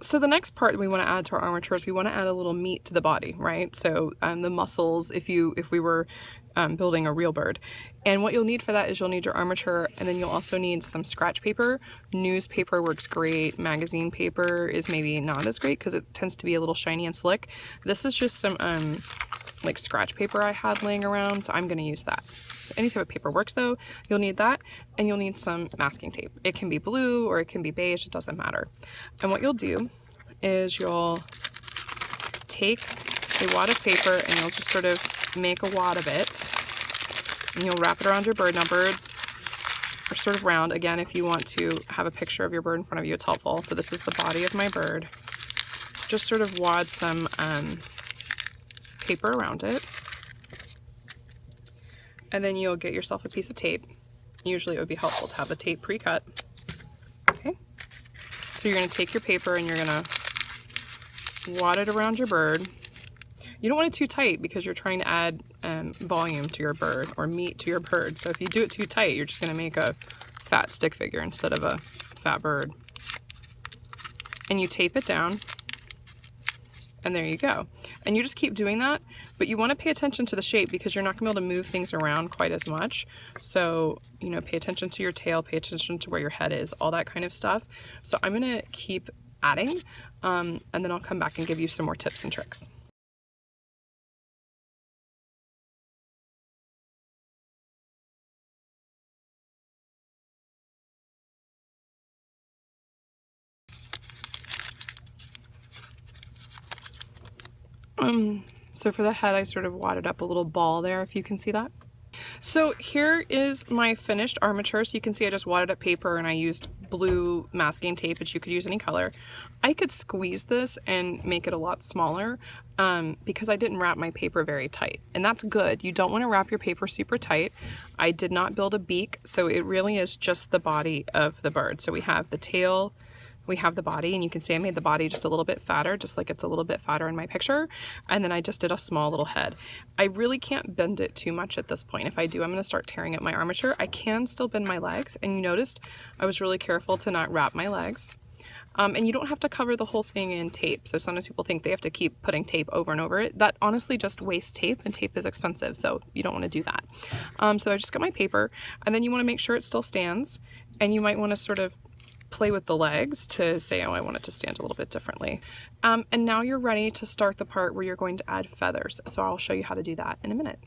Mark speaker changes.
Speaker 1: So the next part that we want to add to our armature is we want to add a little meat to the body, right? So the muscles, if we were building a real bird. And what you'll need for that is you'll need your armature, and then you'll also need some scratch paper. Newspaper works great. Magazine paper is maybe not as great because it tends to be a little shiny and slick. This is just some like scratch paper I had laying around, so I'm going to use that. Any type of paper works though. You'll need that, and you'll need some masking tape. It can be blue or it can be beige, it doesn't matter. And what you'll do is you'll take a wad of paper and you'll just sort of make a wad of it, and you'll wrap it around your bird. Now birds are sort of round. Again, if you want to have a picture of your bird in front of you, it's helpful. So this is the body of my bird. Just sort of wad some paper around it, and then you'll get yourself a piece of tape. Usually it would be helpful to have the tape pre-cut. Okay, so you're going to take your paper and you're going to wad it around your bird. You don't want it too tight because you're trying to add volume to your bird or meat to your bird. So if you do it too tight, you're just going to make a fat stick figure instead of a fat bird. And you tape it down, and there you go. And you just keep doing that, but you want to pay attention to the shape because you're not going to be able to move things around quite as much. So, you know, pay attention to your tail, pay attention to where your head is, all that kind of stuff. So I'm going to keep adding, and then I'll come back and give you some more tips and tricks. So for the head, I sort of wadded up a little ball there, if you can see that. So here is my finished armature. So you can see I just wadded up paper and I used blue masking tape, but you could use any color. I could squeeze this and make it a lot smaller because I didn't wrap my paper very tight, and that's good. You don't want to wrap your paper super tight. I did not build a beak, so it really is just the body of the bird. So we have the tail, we have the body, and you can see I made the body just a little bit fatter, just like it's a little bit fatter in my picture. And then I just did a small little head. I really can't bend it too much at this point. If I do, I'm gonna start tearing at my armature. I can still bend my legs, and you noticed I was really careful to not wrap my legs. And you don't have to cover the whole thing in tape. So sometimes people think they have to keep putting tape over and over it. That honestly just wastes tape, and tape is expensive, so you don't want to do that. So I just got my paper, and then you want to make sure it still stands, and you might want to sort of play with the legs to say, oh, I want it to stand a little bit differently. And now you're ready to start the part where you're going to add feathers. So I'll show you how to do that in a minute.